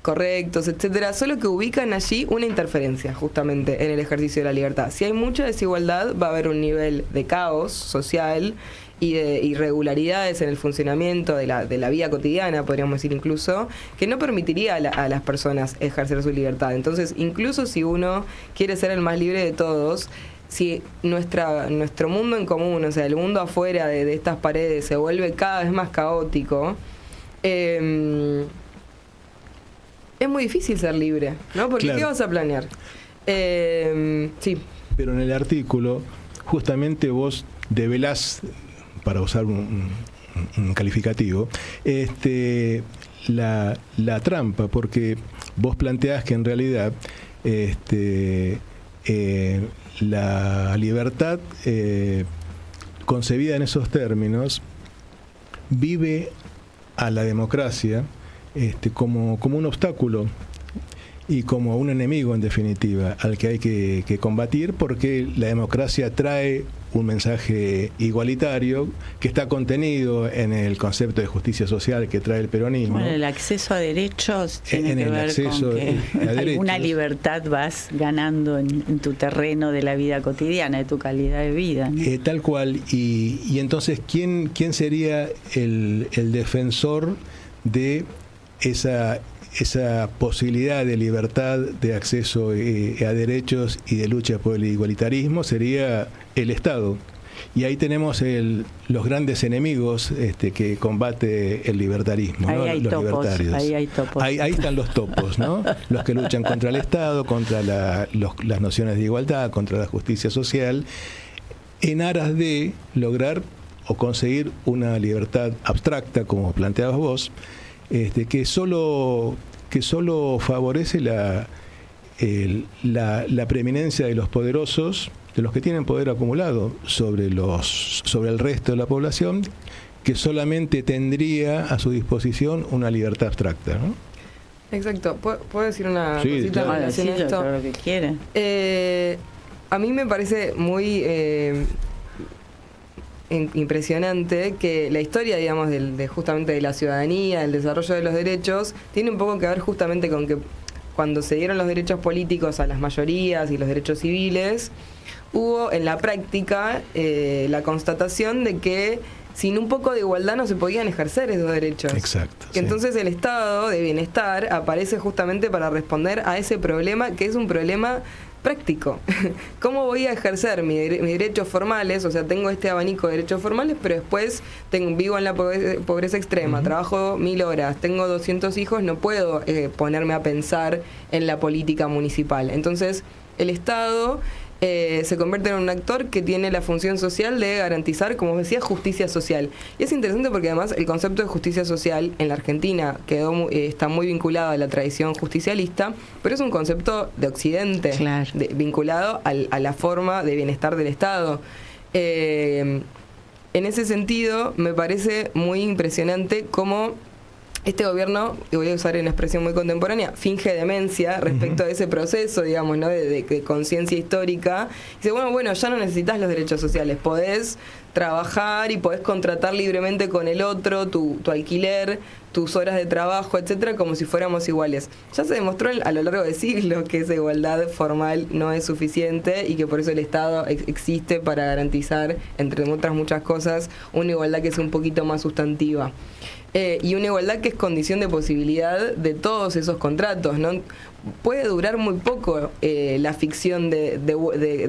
correctos, etcétera, solo que ubican allí una interferencia justamente en el ejercicio de la libertad. Si hay mucha desigualdad, va a haber un nivel de caos social y de irregularidades en el funcionamiento de la vida cotidiana, podríamos decir incluso, que no permitiría a las personas ejercer su libertad. Entonces, incluso si uno quiere ser el más libre de todos, si nuestro mundo en común, o sea, el mundo afuera de estas paredes se vuelve cada vez más caótico, es muy difícil ser libre, ¿no? Porque claro. ¿Qué vas a planear? Sí. Pero en el artículo, justamente vos develás, para usar un calificativo, la trampa, porque vos planteás que en realidad la libertad concebida en esos términos vive a la democracia como un obstáculo y como un enemigo, en definitiva, al que hay que combatir, porque la democracia trae un mensaje igualitario que está contenido en el concepto de justicia social que trae el peronismo. Bueno, el acceso a derechos tiene que ver con que alguna libertad vas ganando en tu terreno de la vida cotidiana, de tu calidad de vida, ¿no? Tal cual. Y entonces, ¿quién sería el defensor de esa posibilidad de libertad, de acceso a derechos y de lucha por el igualitarismo? Sería el Estado. Y ahí tenemos los grandes enemigos que combate el libertarismo, ahí ¿no? Hay los topos, libertarios. Ahí hay topos. Ahí están los topos, ¿no? Los que luchan contra el Estado, contra las nociones de igualdad, contra la justicia social, en aras de lograr o conseguir una libertad abstracta, como planteabas vos, que solo favorece la preeminencia de los poderosos, de los que tienen poder acumulado sobre el resto de la población, que solamente tendría a su disposición una libertad abstracta, ¿no? Exacto. ¿Puedo decir una cosita en Claro, relación a esto? todo lo que quiere. A mí me parece muy impresionante que la historia, digamos, justamente de la ciudadanía, del desarrollo de los derechos, tiene un poco que ver justamente con que cuando se dieron los derechos políticos a las mayorías y los derechos civiles, hubo en la práctica la constatación de que sin un poco de igualdad no se podían ejercer esos derechos. Exacto. Que entonces el estado de bienestar aparece justamente para responder a ese problema, que es un problema práctico. ¿Cómo voy a ejercer mis derechos formales? O sea, tengo este abanico de derechos formales, pero después vivo en la pobreza extrema, trabajo 1000 horas, tengo 200 hijos, no puedo ponerme a pensar en la política municipal. Entonces, el Estado se convierte en un actor que tiene la función social de garantizar, como decía, justicia social. Y es interesante porque además el concepto de justicia social en la Argentina está muy vinculado a la tradición justicialista, pero es un concepto de Occidente, claro, vinculado a la forma de bienestar del Estado. En ese sentido, me parece muy impresionante cómo este gobierno, y voy a usar una expresión muy contemporánea, finge demencia respecto a ese proceso, digamos, ¿no? de conciencia histórica. Dice, bueno, ya no necesitas los derechos sociales, podés trabajar y podés contratar libremente con el otro tu alquiler, tus horas de trabajo, etcétera, como si fuéramos iguales. Ya se demostró a lo largo de siglos que esa igualdad formal no es suficiente y que por eso el Estado existe para garantizar, entre otras muchas cosas, una igualdad que es un poquito más sustantiva. Y una igualdad que es condición de posibilidad de todos esos contratos, ¿no? Puede durar muy poco la ficción de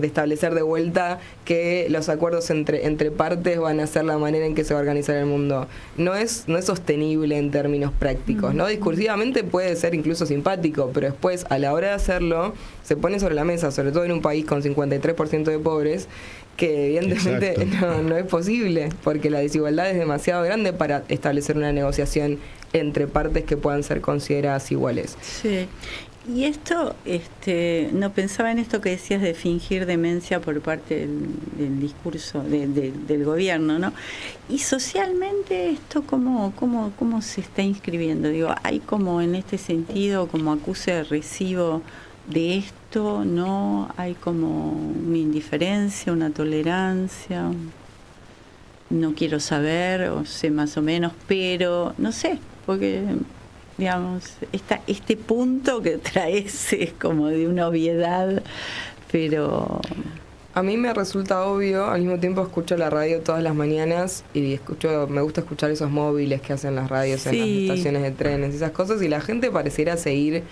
establecer de vuelta que los acuerdos entre partes van a ser la manera en que se va a organizar el mundo. No es sostenible en términos prácticos, ¿no? Discursivamente puede ser incluso simpático, pero después, a la hora de hacerlo, se pone sobre la mesa, sobre todo en un país con 53% de pobres, que evidentemente no es posible, porque la desigualdad es demasiado grande para establecer una negociación entre partes que puedan ser consideradas iguales. Sí. Y esto, no pensaba en esto que decías de fingir demencia por parte del discurso del gobierno, ¿no? Y socialmente esto cómo se está inscribiendo, digo, hay como en este sentido como acuse de recibo de esto, ¿no? Hay como una indiferencia, una tolerancia, no quiero saber, o sé más o menos, pero no sé, porque digamos, este punto que traes es como de una obviedad, pero a mí me resulta obvio, al mismo tiempo escucho la radio todas las mañanas y me gusta escuchar esos móviles que hacen las radios en las estaciones de trenes y esas cosas, y la gente pareciera seguir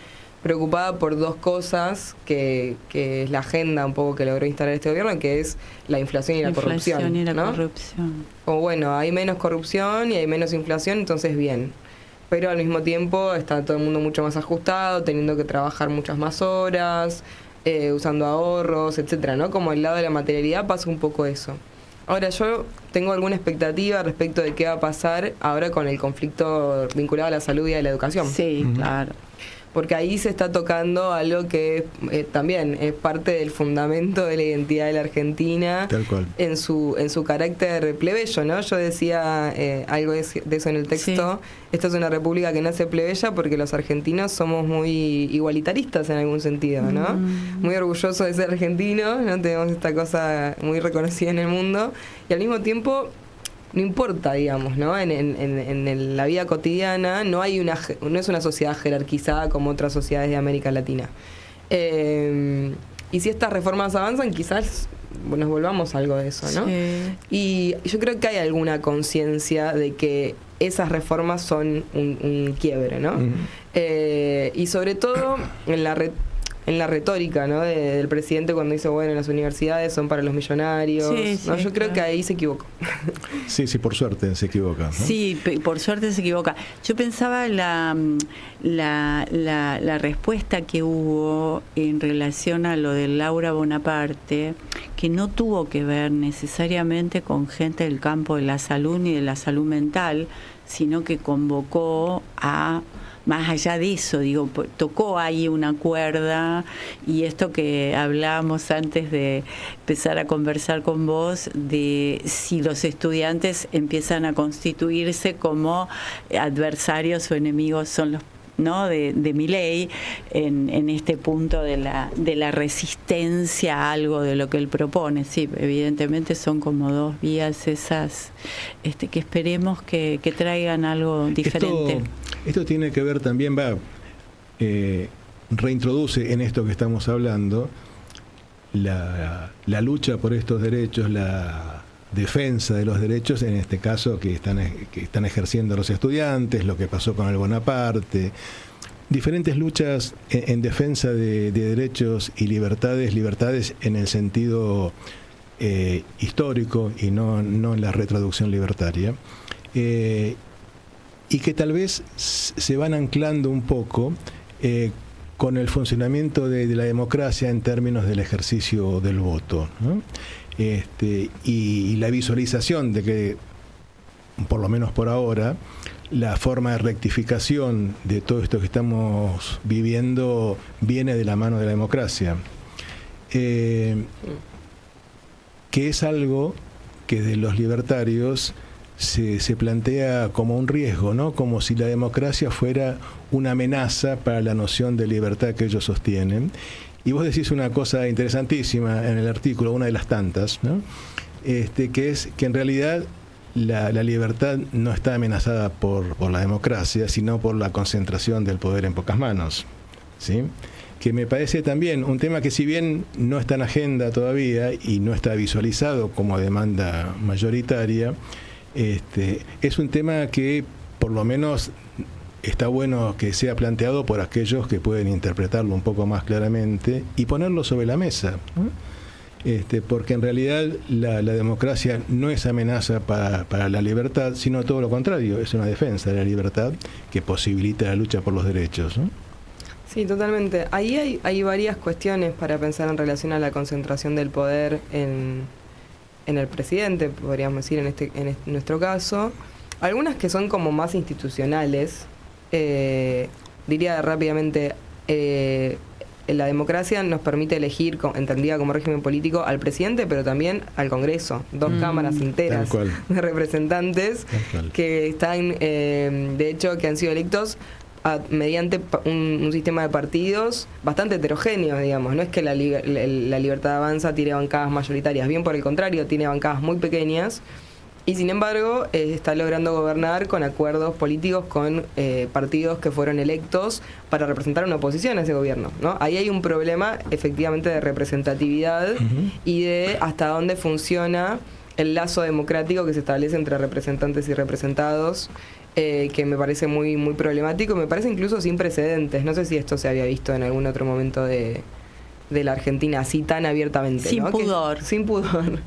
preocupada por dos cosas que es la agenda un poco que logró instalar este gobierno, que es la inflación y la corrupción. Corrupción. O bueno, hay menos corrupción y hay menos inflación, entonces bien. Pero al mismo tiempo está todo el mundo mucho más ajustado, teniendo que trabajar muchas más horas, usando ahorros, etcétera, ¿no? Como el lado de la materialidad pasa un poco eso. Ahora, yo tengo alguna expectativa respecto de qué va a pasar ahora con el conflicto vinculado a la salud y a la educación. Sí, claro. Porque ahí se está tocando algo que también es parte del fundamento de la identidad de la Argentina. Tal cual. En su carácter plebeyo, ¿no? Yo decía algo de eso en el texto. Sí. Esta es una república que nace plebeya porque los argentinos somos muy igualitaristas en algún sentido, ¿no? Muy orgullosos de ser argentinos, ¿no? Tenemos esta cosa muy reconocida en el mundo y al mismo tiempo no importa, digamos, ¿no? En la vida cotidiana no es una sociedad jerarquizada como otras sociedades de América Latina. Y si estas reformas avanzan, quizás nos volvamos a algo de eso, ¿no? Sí. Y yo creo que hay alguna conciencia de que esas reformas son un quiebre, ¿no? Y sobre todo en la retórica, ¿no? Del presidente cuando dice, bueno, las universidades son para los millonarios. Sí, ¿no? Yo creo que ahí se equivoca. Sí, por suerte se equivoca, ¿no? Sí, por suerte se equivoca. Yo pensaba la respuesta que hubo en relación a lo de Laura Bonaparte, que no tuvo que ver necesariamente con gente del campo de la salud ni de la salud mental, sino que convocó a más allá de eso, digo, tocó ahí una cuerda, y esto que hablábamos antes de empezar a conversar con vos, de si los estudiantes empiezan a constituirse como adversarios o enemigos, son los, ¿no?, de Milei en este punto de la resistencia a algo de lo que él propone. Sí, evidentemente son como dos vías esas, que esperemos que traigan algo diferente. Esto tiene que ver también, reintroduce en esto que estamos hablando la lucha por estos derechos, la defensa de los derechos, en este caso que están ejerciendo los estudiantes, lo que pasó con el Bonaparte, diferentes luchas en defensa de derechos y libertades en el sentido histórico y no en la retroducción libertaria, y que tal vez se van anclando un poco con el funcionamiento de la democracia en términos del ejercicio del voto, ¿no? Y la visualización de que, por lo menos por ahora, la forma de rectificación de todo esto que estamos viviendo viene de la mano de la democracia, que es algo que de los libertarios se plantea como un riesgo, ¿no? Como si la democracia fuera una amenaza para la noción de libertad que ellos sostienen. Y vos decís una cosa interesantísima en el artículo, una de las tantas, ¿no? Que es que en realidad la libertad no está amenazada por la democracia, sino por la concentración del poder en pocas manos, ¿sí? Que me parece también un tema que, si bien no está en agenda todavía y no está visualizado como demanda mayoritaria, es un tema que por lo menos está bueno que sea planteado por aquellos que pueden interpretarlo un poco más claramente y ponerlo sobre la mesa, ¿no? Porque en realidad la democracia no es amenaza para la libertad, sino todo lo contrario, es una defensa de la libertad que posibilita la lucha por los derechos, ¿no? Sí, totalmente. Ahí hay varias cuestiones para pensar en relación a la concentración del poder en el presidente, podríamos decir en nuestro caso. Algunas que son como más institucionales. Diría rápidamente, la democracia nos permite elegir, entendida como régimen político, al presidente, pero también al Congreso, dos cámaras enteras de representantes que están, de hecho, que han sido electos mediante un sistema de partidos bastante heterogéneo, digamos. No es que la Libertad Avanza tiene bancadas mayoritarias, bien por el contrario, tiene bancadas muy pequeñas. Y sin embargo, está logrando gobernar con acuerdos políticos con partidos que fueron electos para representar una oposición a ese gobierno, ¿no? Ahí hay un problema efectivamente de representatividad y de hasta dónde funciona el lazo democrático que se establece entre representantes y representados, que me parece muy, muy problemático, me parece incluso sin precedentes. No sé si esto se había visto en algún otro momento de la Argentina así tan abiertamente, sin ¿no? pudor. Sin pudor.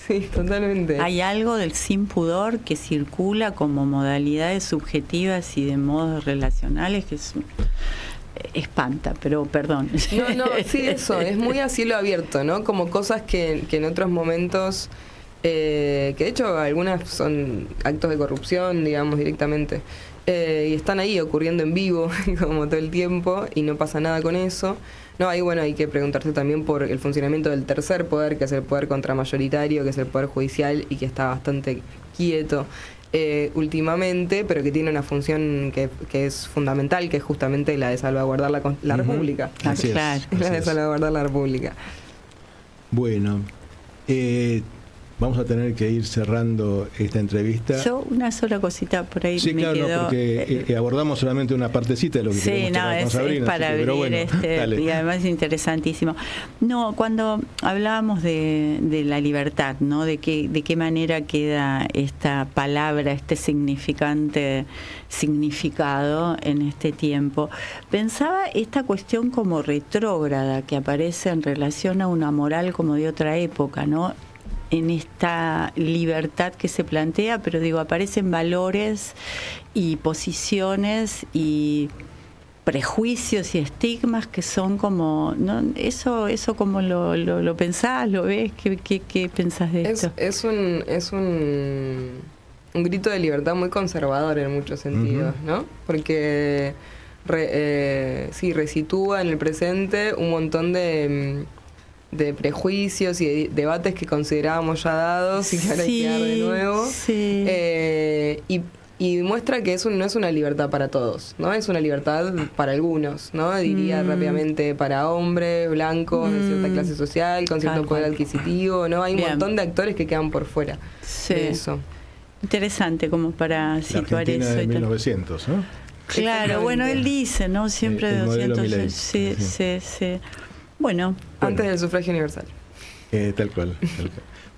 Sí, totalmente. Hay algo del sin pudor que circula como modalidades subjetivas y de modos relacionales que espanta, pero perdón. No, sí, eso, es muy a cielo abierto, ¿no? Como cosas que en otros momentos, que de hecho algunas son actos de corrupción, digamos, directamente, y están ahí ocurriendo en vivo, como todo el tiempo, y no pasa nada con eso. No, ahí bueno, hay que preguntarse también por el funcionamiento del tercer poder, que es el poder contramayoritario, que es el poder judicial, y que está bastante quieto últimamente, pero que tiene una función que es fundamental, que es justamente la de salvaguardar la República. Así es, claro. La de salvaguardar la República. Bueno, vamos a tener que ir cerrando esta entrevista. Yo una sola cosita por ahí sí, me claro, quedó. No, porque abordamos solamente una partecita de lo que queremos charlar con Sabrina. Es para abrir bueno, y además es interesantísimo. No, cuando hablábamos de la libertad, ¿no? De qué manera queda esta palabra, este significado en este tiempo, pensaba esta cuestión como retrógrada que aparece en relación a una moral como de otra época, ¿no? En esta libertad que se plantea, pero digo, aparecen valores y posiciones y prejuicios y estigmas que son como, ¿no? Eso como lo pensás, lo ves, ¿qué pensás de esto? Es un un grito de libertad muy conservador en muchos sentidos, ¿no? Porque resitúa en el presente un montón de prejuicios y de debates que considerábamos ya dados y que ahora hay que dar de nuevo. Sí. Y muestra que eso no es una libertad para todos, ¿no? Es una libertad para algunos, ¿no? Diría rápidamente para hombres, blancos, de cierta clase social, con cierto poder adquisitivo, ¿no? Hay un montón de actores que quedan por fuera de eso. Interesante como para situar Argentina eso. De 1900, ¿no? Claro, bueno, él dice, ¿no? Siempre de 200. Sí. Bueno. Antes del sufragio universal. Tal cual.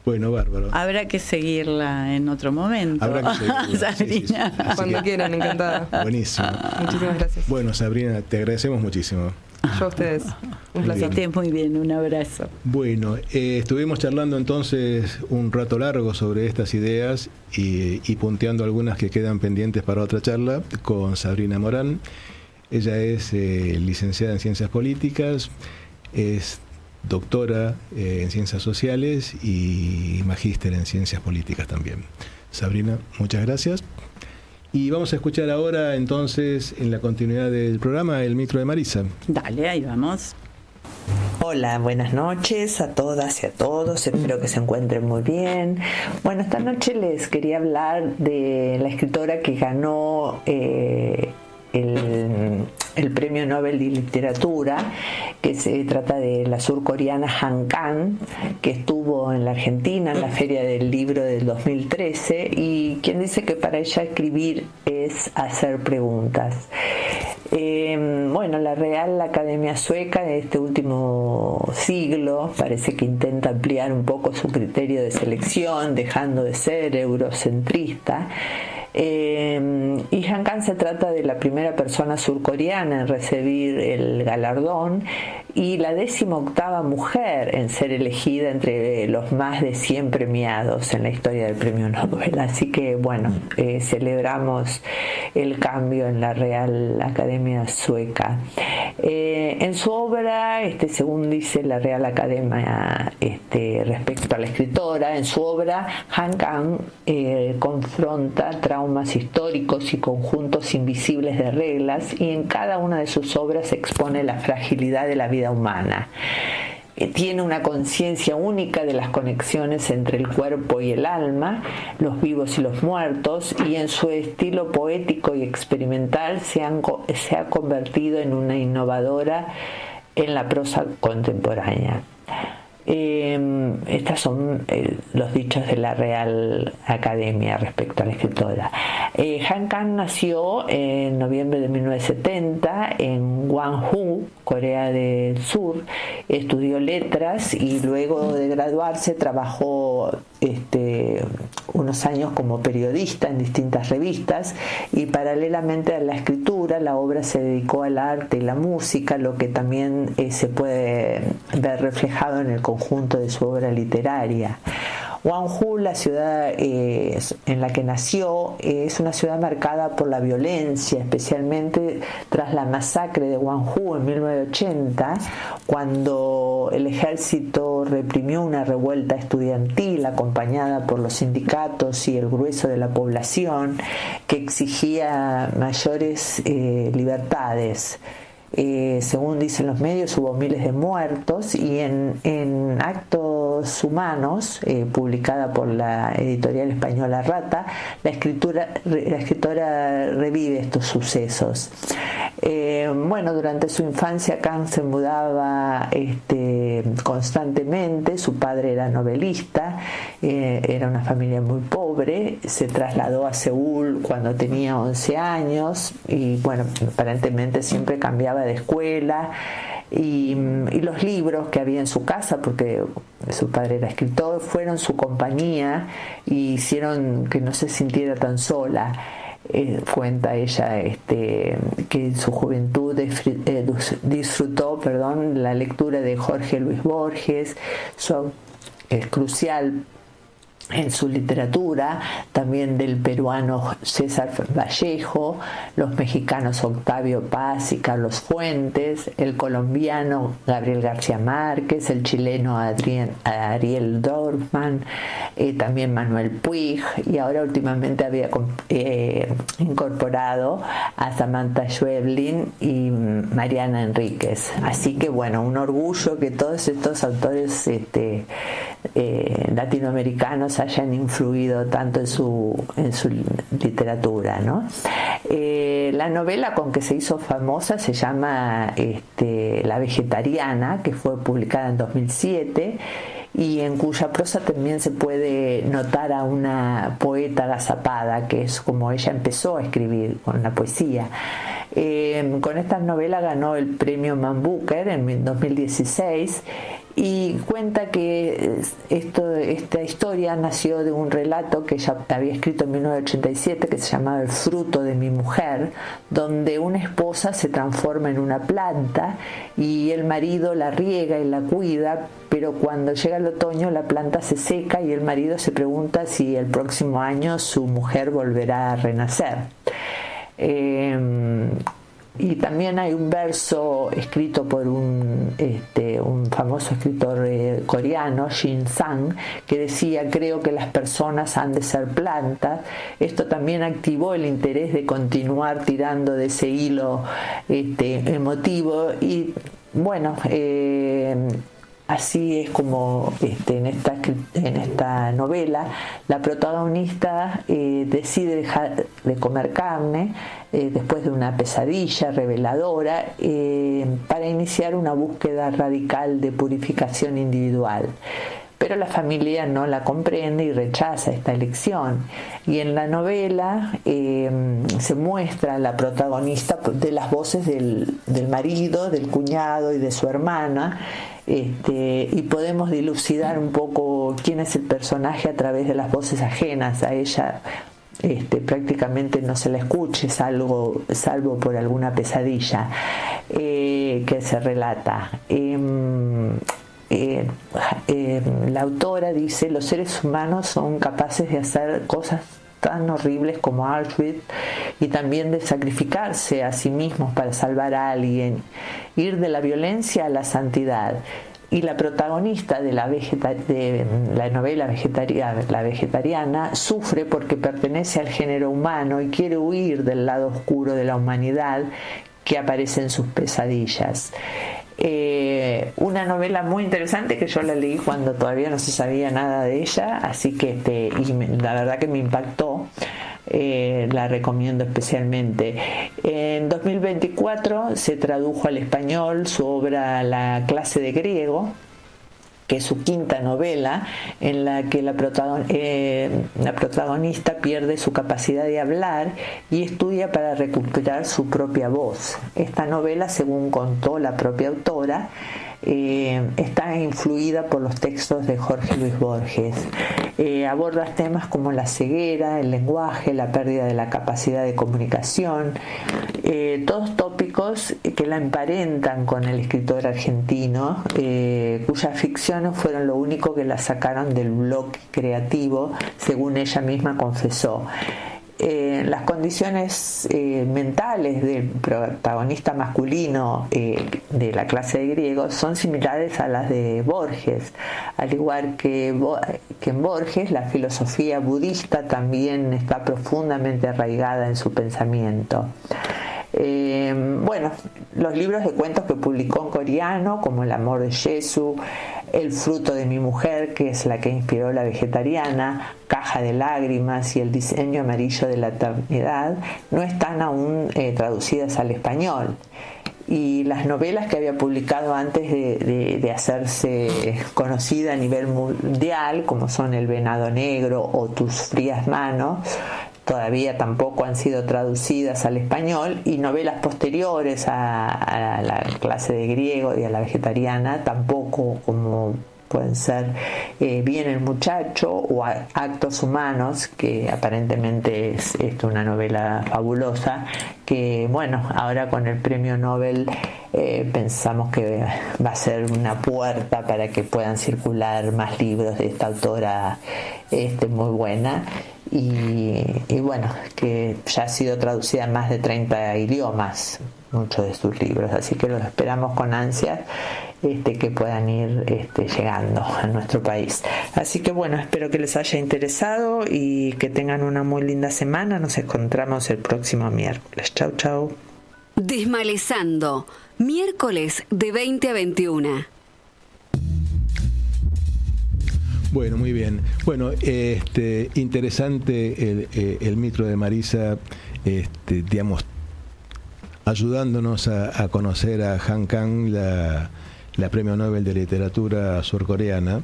Bueno, bárbaro. Habrá que seguirla en otro momento. Habrá que seguirla. Sabrina. Sí. Cuando quieran, encantada. Buenísimo. Muchísimas gracias. Bueno, Sabrina, te agradecemos muchísimo. Yo a ustedes. Un Que placer. estés muy bien, un abrazo. Bueno, estuvimos charlando entonces un rato largo sobre estas ideas y punteando algunas que quedan pendientes para otra charla con Sabrina Morán. Ella es licenciada en Ciencias Políticas, es doctora en Ciencias Sociales y magíster en Ciencias Políticas también. Sabrina, muchas gracias. Y vamos a escuchar ahora entonces, en la continuidad del programa, el micro de Marisa. Dale, ahí vamos. Hola, buenas noches a todas y a todos, espero que se encuentren muy bien. Bueno, esta noche les quería hablar de la escritora que ganó el Premio Nobel de Literatura, que se trata de la surcoreana Han Kang, que estuvo en la Argentina en la Feria del Libro del 2013, y quien dice que para ella escribir es hacer preguntas. Bueno, la Real Academia Sueca de este último siglo parece que intenta ampliar un poco su criterio de selección, dejando de ser eurocentrista. Y Han Kang se trata de la primera persona surcoreana en recibir el galardón y la 18ª mujer en ser elegida entre los más de 100 premiados en la historia del Premio Nobel. Así que bueno, celebramos el cambio en la Real Academia Sueca. En su obra, según dice la Real Academia respecto a la escritora, en su obra Han Kang confronta traumas históricos y conjuntos invisibles de reglas, y en cada una de sus obras expone la fragilidad de la vida humana. Tiene una conciencia única de las conexiones entre el cuerpo y el alma, los vivos y los muertos, y en su estilo poético y experimental se ha convertido en una innovadora en la prosa contemporánea. Estos son los dichos de la Real Academia respecto a la escritora. Han Kang nació en noviembre de 1970 en Gwangju, Corea del Sur. Estudió letras y luego de graduarse trabajó unos años como periodista en distintas revistas, y paralelamente a la escritura la obra se dedicó al arte y la música, lo que también se puede ver reflejado en el conjunto de su obra literaria. Gwangju, la ciudad en la que nació, es una ciudad marcada por la violencia, especialmente tras la masacre de Gwangju en 1980, cuando el ejército reprimió una revuelta estudiantil acompañada por los sindicatos y el grueso de la población, que exigía mayores libertades. Según dicen los medios, hubo miles de muertos, y en Actos Humanos, publicada por la editorial española Rata, la escritora revive estos sucesos. Durante su infancia Kang se mudaba constantemente. Su padre era novelista, era una familia muy pobre, se trasladó a Seúl cuando tenía 11 años y aparentemente siempre cambiaba de escuela, y los libros que había en su casa, porque su padre era escritor, fueron su compañía y hicieron que no se sintiera tan sola. Cuenta ella que en su juventud disfrutó la lectura de Jorge Luis Borges. Es crucial en su literatura, también del peruano César Vallejo, los mexicanos Octavio Paz y Carlos Fuentes, el colombiano Gabriel García Márquez, el chileno Ariel Dorfman, también Manuel Puig, y ahora últimamente había incorporado a Samantha Schweblin y Mariana Enríquez. Así que bueno, un orgullo que todos estos autores latinoamericanos hayan influido tanto en su literatura, ¿no? La novela con que se hizo famosa se llama La Vegetariana, que fue publicada en 2007 y en cuya prosa también se puede notar a una poeta agazapada, que es como ella empezó a escribir, con la poesía. Con esta novela ganó el premio Man Booker en 2016 y cuenta que esta historia nació de un relato que ella había escrito en 1987 que se llamaba El fruto de mi mujer, donde una esposa se transforma en una planta y el marido la riega y la cuida, pero cuando llega el otoño la planta se seca y el marido se pregunta si el próximo año su mujer volverá a renacer. Y también hay un verso escrito por un famoso escritor coreano, Shin Sang, que decía: creo que las personas han de ser plantas. Esto también activó el interés de continuar tirando de ese hilo emotivo y bueno, así es como en esta novela la protagonista decide dejar de comer carne después de una pesadilla reveladora para iniciar una búsqueda radical de purificación individual. Pero la familia no la comprende y rechaza esta elección. Y en la novela se muestra la protagonista de las voces del marido, del cuñado y de su hermana, y podemos dilucidar un poco quién es el personaje a través de las voces ajenas a ella. Prácticamente no se la escuche salvo por alguna pesadilla que se relata. La autora dice: los seres humanos son capaces de hacer cosas tan horribles como Auschwitz y también de sacrificarse a sí mismos para salvar a alguien, ir de la violencia a la santidad. Y la protagonista de la novela La Vegetariana sufre porque pertenece al género humano y quiere huir del lado oscuro de la humanidad que aparece en sus pesadillas. Una novela muy interesante que yo la leí cuando todavía no se sabía nada de ella, así que la verdad que me impactó. La recomiendo especialmente. En 2024 se tradujo al español su obra La clase de griego, que es su quinta novela, en la que la protagonista pierde su capacidad de hablar y estudia para recuperar su propia voz. Esta novela, según contó la propia autora, está influida por los textos de Jorge Luis Borges. Aborda temas como la ceguera, el lenguaje, la pérdida de la capacidad de comunicación, todos tópicos que la emparentan con el escritor argentino, cuyas ficciones fueron lo único que la sacaron del bloque creativo, según ella misma confesó. Las condiciones mentales del protagonista masculino de La clase de griego son similares a las de Borges, al igual que en Borges la filosofía budista también está profundamente arraigada en su pensamiento. Los libros de cuentos que publicó en coreano, como El amor de Jesús, El fruto de mi mujer, que es la que inspiró La Vegetariana, Caja de lágrimas y El diseño amarillo de la eternidad, no están aún traducidas al español. Y las novelas que había publicado antes de hacerse conocida a nivel mundial, como son El venado negro o Tus frías manos, todavía tampoco han sido traducidas al español, y novelas posteriores a La clase de griego y a La Vegetariana tampoco, como pueden ser Bien el muchacho o Actos humanos, que aparentemente es una novela fabulosa, que ahora con el premio Nobel pensamos que va a ser una puerta para que puedan circular más libros de esta autora muy buena y bueno, que ya ha sido traducida en más de 30 idiomas muchos de sus libros, así que los esperamos con ansias que puedan ir llegando a nuestro país. Así que bueno, espero que les haya interesado y que tengan una muy linda semana. Nos encontramos el próximo miércoles. Chau, chau. Desmalezando, miércoles de 20 a 21. Bueno, muy bien. Bueno, interesante el micro de Marisa, digamos, ayudándonos a conocer a Han Kang, la Premio Nobel de Literatura surcoreana,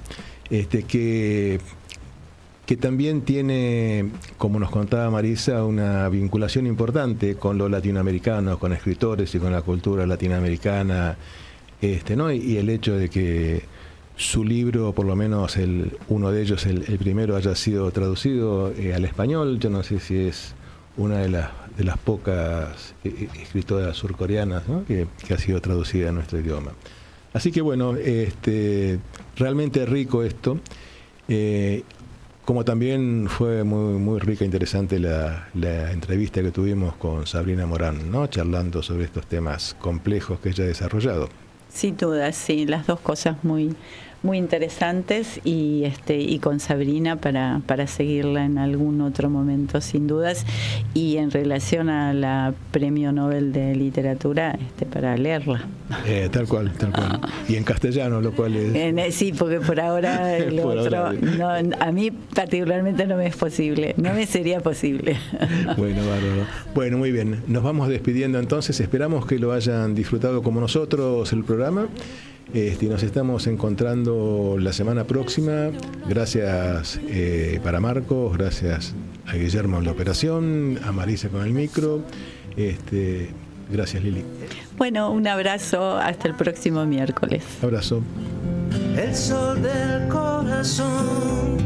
que también tiene, como nos contaba Marisa, una vinculación importante con lo latinoamericano, con escritores y con la cultura latinoamericana, ¿no? Y el hecho de que su libro, por lo menos uno de ellos, el primero, haya sido traducido al español. Yo no sé si es una de las pocas escritoras surcoreanas, ¿no? que ha sido traducida a nuestro idioma. Así que bueno, realmente rico esto, como también fue muy, muy rica e interesante la entrevista que tuvimos con Sabrina Morán, ¿no? Charlando sobre estos temas complejos que ella ha desarrollado. Sin duda, sí, las dos cosas muy interesantes y con Sabrina para seguirla en algún otro momento, sin dudas, y en relación a la Premio Nobel de Literatura, para leerla. Tal cual. Y en castellano, lo cual es... Sí, porque por ahora por otro, ahora. no, a mí particularmente no me es posible, no me sería posible. Bueno, bárbaro. Bueno, muy bien. Nos vamos despidiendo entonces. Esperamos que lo hayan disfrutado como nosotros el programa. Y nos estamos encontrando la semana próxima. Gracias para Marcos, gracias a Guillermo en la operación, a Marisa con el micro. Gracias, Lili. Bueno, un abrazo, hasta el próximo miércoles. Abrazo. El sol del corazón